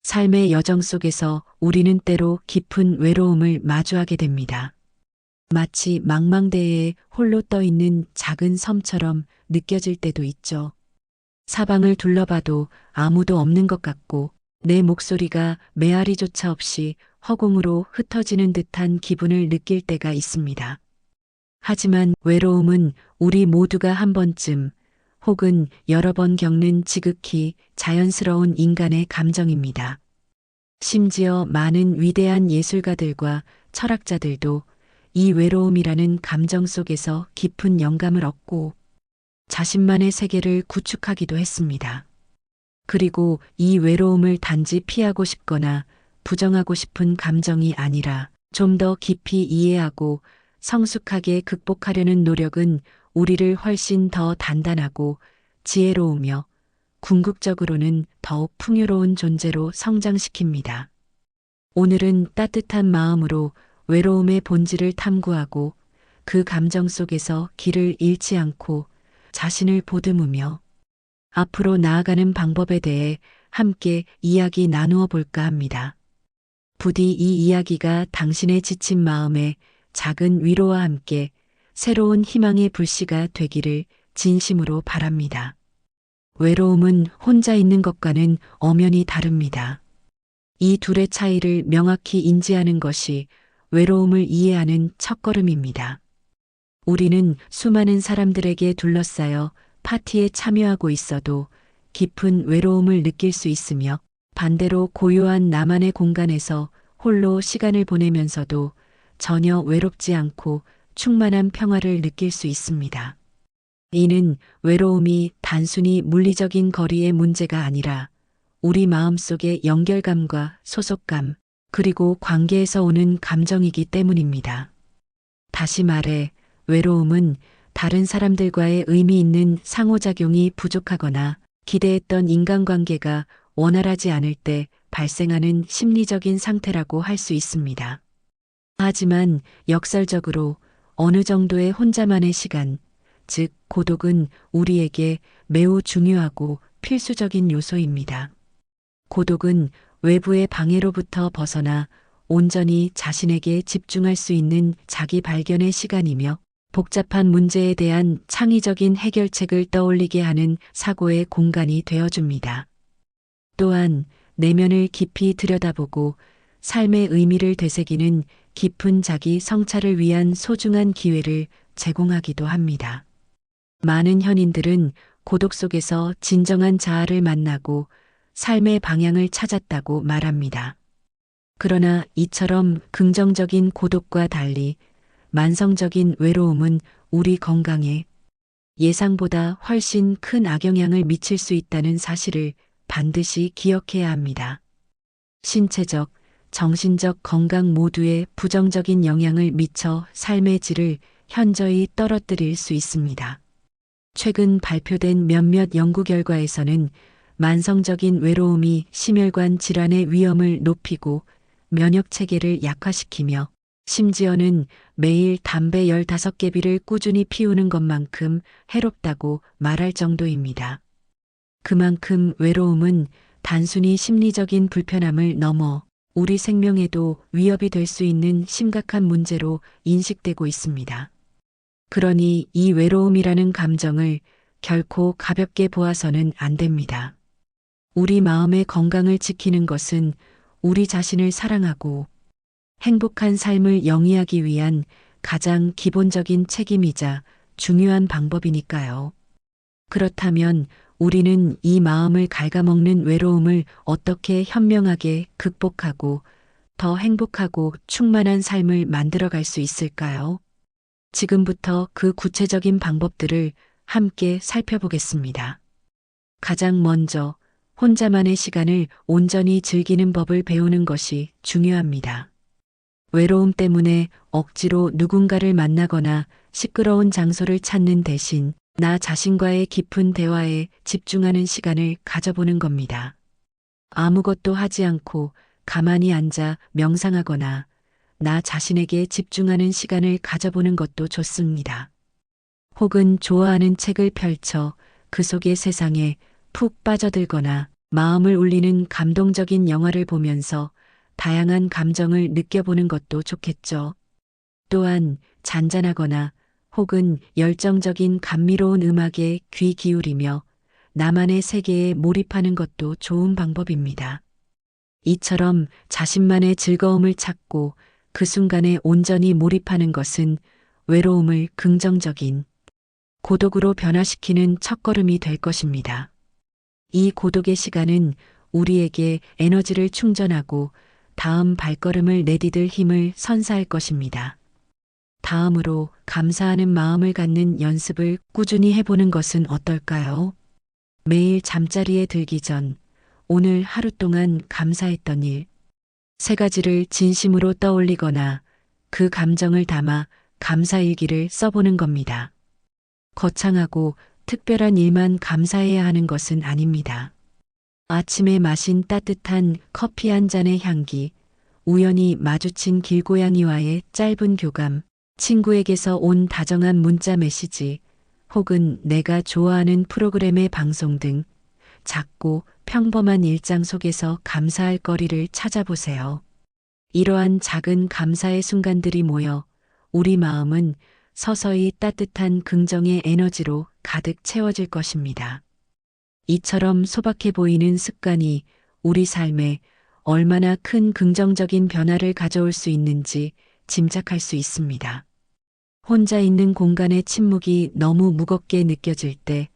삶의 여정 속에서 우리는 때로 깊은 외로움을 마주하게 됩니다. 마치 망망대해에 홀로 떠 있는 작은 섬처럼 느껴질 때도 있죠. 사방을 둘러봐도 아무도 없는 것 같고 내 목소리가 메아리조차 없이 허공으로 흩어지는 듯한 기분을 느낄 때가 있습니다. 하지만 외로움은 우리 모두가 한 번쯤 혹은 여러 번 겪는 지극히 자연스러운 인간의 감정입니다. 심지어 많은 위대한 예술가들과 철학자들도 이 외로움이라는 감정 속에서 깊은 영감을 얻고 자신만의 세계를 구축하기도 했습니다. 그리고 이 외로움을 단지 피하고 싶거나 부정하고 싶은 감정이 아니라 좀 더 깊이 이해하고 성숙하게 극복하려는 노력은 우리를 훨씬 더 단단하고 지혜로우며 궁극적으로는 더욱 풍요로운 존재로 성장시킵니다. 오늘은 따뜻한 마음으로 외로움의 본질을 탐구하고 그 감정 속에서 길을 잃지 않고 자신을 보듬으며 앞으로 나아가는 방법에 대해 함께 이야기 나누어 볼까 합니다. 부디 이 이야기가 당신의 지친 마음에 작은 위로와 함께 새로운 희망의 불씨가 되기를 진심으로 바랍니다. 외로움은 혼자 있는 것과는 엄연히 다릅니다. 이 둘의 차이를 명확히 인지하는 것이 외로움을 이해하는 첫걸음입니다. 우리는 수많은 사람들에게 둘러싸여 파티에 참여하고 있어도 깊은 외로움을 느낄 수 있으며 반대로 고요한 나만의 공간에서 홀로 시간을 보내면서도 전혀 외롭지 않고 충만한 평화를 느낄 수 있습니다. 이는 외로움이 단순히 물리적인 거리의 문제가 아니라 우리 마음속의 연결감과 소속감, 그리고 관계에서 오는 감정이기 때문입니다. 다시 말해, 외로움은 다른 사람들과의 의미 있는 상호작용이 부족하거나 기대했던 인간관계가 원활하지 않을 때 발생하는 심리적인 상태라고 할 수 있습니다. 하지만 역설적으로 어느 정도의 혼자만의 시간, 즉 고독은 우리에게 매우 중요하고 필수적인 요소입니다. 고독은 외부의 방해로부터 벗어나 온전히 자신에게 집중할 수 있는 자기 발견의 시간이며 복잡한 문제에 대한 창의적인 해결책을 떠올리게 하는 사고의 공간이 되어줍니다. 또한 내면을 깊이 들여다보고 삶의 의미를 되새기는 깊은 자기 성찰을 위한 소중한 기회를 제공하기도 합니다. 많은 현인들은 고독 속에서 진정한 자아를 만나고 삶의 방향을 찾았다고 말합니다. 그러나 이처럼 긍정적인 고독과 달리 만성적인 외로움은 우리 건강에 예상보다 훨씬 큰 악영향을 미칠 수 있다는 사실을 반드시 기억해야 합니다. 신체적, 정신적 건강 모두에 부정적인 영향을 미쳐 삶의 질을 현저히 떨어뜨릴 수 있습니다. 최근 발표된 몇몇 연구 결과에서는 만성적인 외로움이 심혈관 질환의 위험을 높이고 면역 체계를 약화시키며 심지어는 매일 담배 15개비를 꾸준히 피우는 것만큼 해롭다고 말할 정도입니다. 그만큼 외로움은 단순히 심리적인 불편함을 넘어 우리 생명에도 위협이 될 수 있는 심각한 문제로 인식되고 있습니다. 그러니 이 외로움이라는 감정을 결코 가볍게 보아서는 안 됩니다. 우리 마음의 건강을 지키는 것은 우리 자신을 사랑하고 행복한 삶을 영위하기 위한 가장 기본적인 책임이자 중요한 방법이니까요. 그렇다면 우리는 이 마음을 갉아먹는 외로움을 어떻게 현명하게 극복하고 더 행복하고 충만한 삶을 만들어갈 수 있을까요? 지금부터 그 구체적인 방법들을 함께 살펴보겠습니다. 가장 먼저 혼자만의 시간을 온전히 즐기는 법을 배우는 것이 중요합니다. 외로움 때문에 억지로 누군가를 만나거나 시끄러운 장소를 찾는 대신 나 자신과의 깊은 대화에 집중하는 시간을 가져보는 겁니다. 아무것도 하지 않고 가만히 앉아 명상하거나 나 자신에게 집중하는 시간을 가져보는 것도 좋습니다. 혹은 좋아하는 책을 펼쳐 그 속의 세상에 푹 빠져들거나 마음을 울리는 감동적인 영화를 보면서 다양한 감정을 느껴보는 것도 좋겠죠. 또한 잔잔하거나 혹은 열정적인 감미로운 음악에 귀 기울이며 나만의 세계에 몰입하는 것도 좋은 방법입니다. 이처럼 자신만의 즐거움을 찾고 그 순간에 온전히 몰입하는 것은 외로움을 긍정적인 고독으로 변화시키는 첫걸음이 될 것입니다. 이 고독의 시간은 우리에게 에너지를 충전하고 다음 발걸음을 내디딜 힘을 선사할 것입니다. 다음으로 감사하는 마음을 갖는 연습을 꾸준히 해보는 것은 어떨까요? 매일 잠자리에 들기 전 오늘 하루 동안 감사했던 일, 세 가지를 진심으로 떠올리거나 그 감정을 담아 감사일기를 써보는 겁니다. 거창하고 특별한 일만 감사해야 하는 것은 아닙니다. 아침에 마신 따뜻한 커피 한 잔의 향기, 우연히 마주친 길고양이와의 짧은 교감, 친구에게서 온 다정한 문자 메시지, 혹은 내가 좋아하는 프로그램의 방송 등 작고 평범한 일상 속에서 감사할 거리를 찾아보세요. 이러한 작은 감사의 순간들이 모여 우리 마음은 서서히 따뜻한 긍정의 에너지로 가득 채워질 것입니다. 이처럼 소박해 보이는 습관이 우리 삶에 얼마나 큰 긍정적인 변화를 가져올 수 있는지 짐작할 수 있습니다. 혼자 있는 공간의 침묵이 너무 무겁게 느껴질 때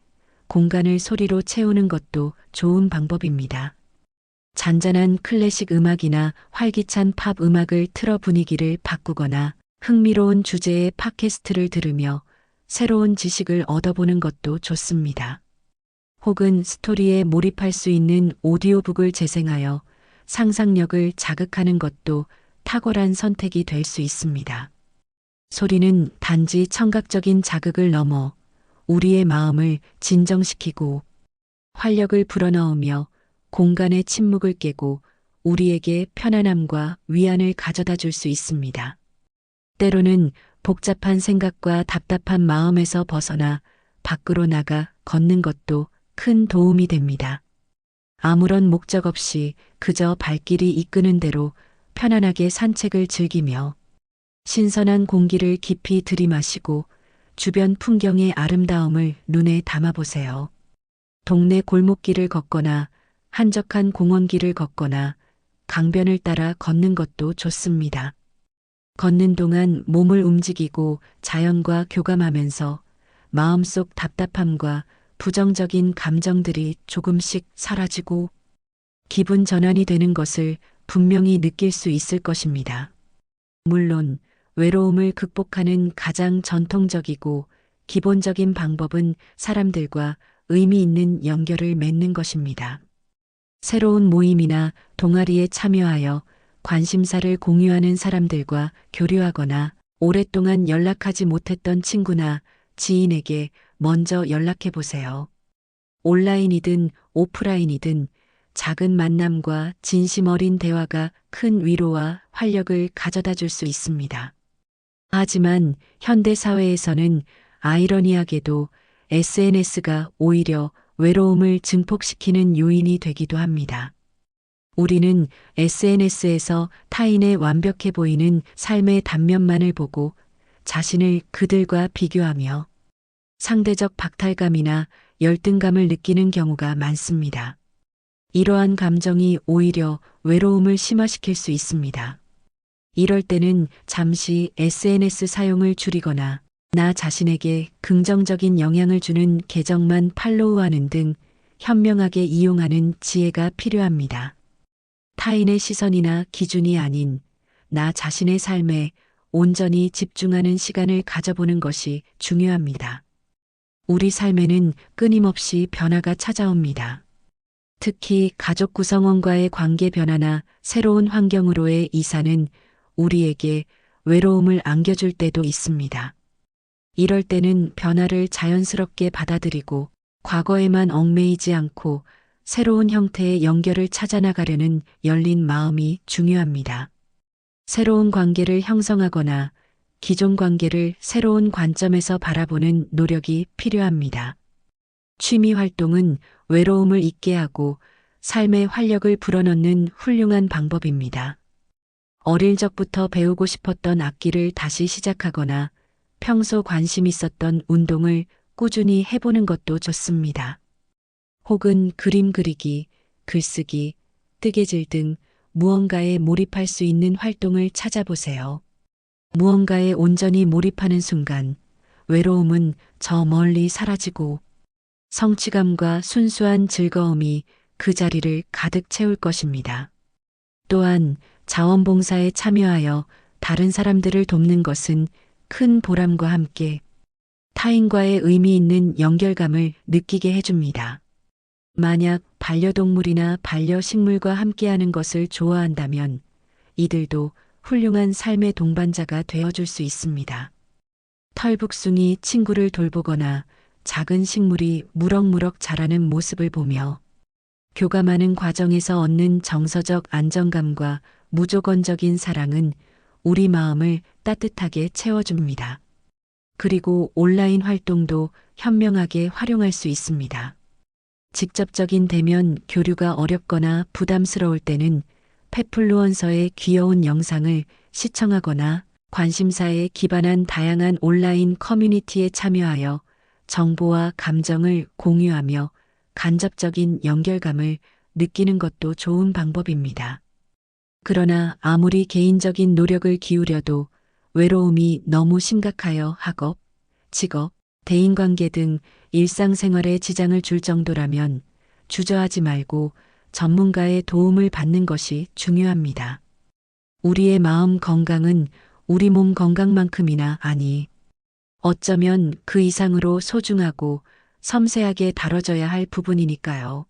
공간을 소리로 채우는 것도 좋은 방법입니다. 잔잔한 클래식 음악이나 활기찬 팝 음악을 틀어 분위기를 바꾸거나 흥미로운 주제의 팟캐스트를 들으며 새로운 지식을 얻어보는 것도 좋습니다. 혹은 스토리에 몰입할 수 있는 오디오북을 재생하여 상상력을 자극하는 것도 탁월한 선택이 될 수 있습니다. 소리는 단지 청각적인 자극을 넘어 우리의 마음을 진정시키고 활력을 불어넣으며 공간의 침묵을 깨고 우리에게 편안함과 위안을 가져다 줄 수 있습니다. 때로는 복잡한 생각과 답답한 마음에서 벗어나 밖으로 나가 걷는 것도 큰 도움이 됩니다. 아무런 목적 없이 그저 발길이 이끄는 대로 편안하게 산책을 즐기며 신선한 공기를 깊이 들이마시고 주변 풍경의 아름다움을 눈에 담아보세요. 동네 골목길을 걷거나 한적한 공원길을 걷거나 강변을 따라 걷는 것도 좋습니다. 걷는 동안 몸을 움직이고 자연과 교감하면서 마음속 답답함과 부정적인 감정들이 조금씩 사라지고 기분 전환이 되는 것을 분명히 느낄 수 있을 것입니다. 물론 외로움을 극복하는 가장 전통적이고 기본적인 방법은 사람들과 의미 있는 연결을 맺는 것입니다. 새로운 모임이나 동아리에 참여하여 관심사를 공유하는 사람들과 교류하거나 오랫동안 연락하지 못했던 친구나 지인에게 먼저 연락해 보세요. 온라인이든 오프라인이든 작은 만남과 진심 어린 대화가 큰 위로와 활력을 가져다 줄 수 있습니다. 하지만 현대 사회에서는 아이러니하게도 SNS가 오히려 외로움을 증폭시키는 요인이 되기도 합니다. 우리는 SNS에서 타인의 완벽해 보이는 삶의 단면만을 보고 자신을 그들과 비교하며 상대적 박탈감이나 열등감을 느끼는 경우가 많습니다. 이러한 감정이 오히려 외로움을 심화시킬 수 있습니다. 이럴 때는 잠시 SNS 사용을 줄이거나 나 자신에게 긍정적인 영향을 주는 계정만 팔로우하는 등 현명하게 이용하는 지혜가 필요합니다. 타인의 시선이나 기준이 아닌 나 자신의 삶에 온전히 집중하는 시간을 가져보는 것이 중요합니다. 우리 삶에는 끊임없이 변화가 찾아옵니다. 특히 가족 구성원과의 관계 변화나 새로운 환경으로의 이사는 우리에게 외로움을 안겨줄 때도 있습니다. 이럴 때는 변화를 자연스럽게 받아들이고 과거에만 얽매이지 않고 새로운 형태의 연결을 찾아나가려는 열린 마음이 중요합니다. 새로운 관계를 형성하거나 기존 관계를 새로운 관점에서 바라보는 노력이 필요합니다. 취미 활동은 외로움을 잊게 하고 삶의 활력을 불어넣는 훌륭한 방법입니다. 어릴 적부터 배우고 싶었던 악기를 다시 시작하거나 평소 관심 있었던 운동을 꾸준히 해보는 것도 좋습니다. 혹은 그림 그리기, 글쓰기, 뜨개질 등 무언가에 몰입할 수 있는 활동을 찾아보세요. 무언가에 온전히 몰입하는 순간 외로움은 저 멀리 사라지고 성취감과 순수한 즐거움이 그 자리를 가득 채울 것입니다. 또한 자원봉사에 참여하여 다른 사람들을 돕는 것은 큰 보람과 함께 타인과의 의미 있는 연결감을 느끼게 해줍니다. 만약 반려동물이나 반려식물과 함께하는 것을 좋아한다면 이들도 훌륭한 삶의 동반자가 되어줄 수 있습니다. 털북숭이 친구를 돌보거나 작은 식물이 무럭무럭 자라는 모습을 보며 교감하는 과정에서 얻는 정서적 안정감과 무조건적인 사랑은 우리 마음을 따뜻하게 채워줍니다. 그리고 온라인 활동도 현명하게 활용할 수 있습니다. 직접적인 대면 교류가 어렵거나 부담스러울 때는 펫플루언서의 귀여운 영상을 시청하거나 관심사에 기반한 다양한 온라인 커뮤니티에 참여하여 정보와 감정을 공유하며 간접적인 연결감을 느끼는 것도 좋은 방법입니다. 그러나 아무리 개인적인 노력을 기울여도 외로움이 너무 심각하여 학업, 직업, 대인관계 등 일상생활에 지장을 줄 정도라면 주저하지 말고 전문가의 도움을 받는 것이 중요합니다. 우리의 마음 건강은 우리 몸 건강만큼이나 아니, 어쩌면 그 이상으로 소중하고 섬세하게 다뤄져야 할 부분이니까요.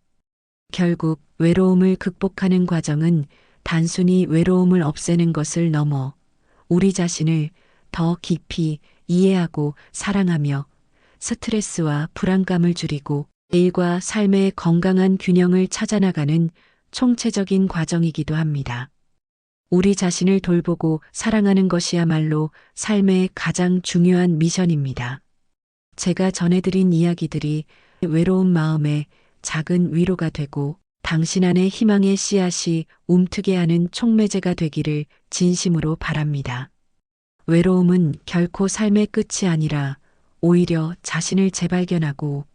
결국 외로움을 극복하는 과정은 단순히 외로움을 없애는 것을 넘어 우리 자신을 더 깊이 이해하고 사랑하며 스트레스와 불안감을 줄이고 일과 삶의 건강한 균형을 찾아나가는 총체적인 과정이기도 합니다. 우리 자신을 돌보고 사랑하는 것이야말로 삶의 가장 중요한 미션입니다. 제가 전해드린 이야기들이 외로운 마음에 작은 위로가 되고 당신 안의 희망의 씨앗이 움트게 하는 촉매제가 되기를 진심으로 바랍니다. 외로움은 결코 삶의 끝이 아니라 오히려 자신을 재발견하고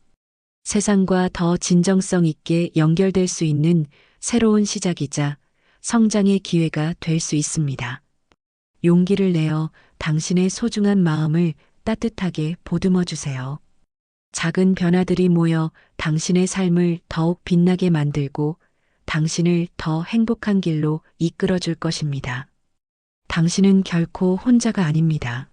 세상과 더 진정성 있게 연결될 수 있는 새로운 시작이자 성장의 기회가 될 수 있습니다. 용기를 내어 당신의 소중한 마음을 따뜻하게 보듬어 주세요. 작은 변화들이 모여 당신의 삶을 더욱 빛나게 만들고 당신을 더 행복한 길로 이끌어 줄 것입니다. 당신은 결코 혼자가 아닙니다.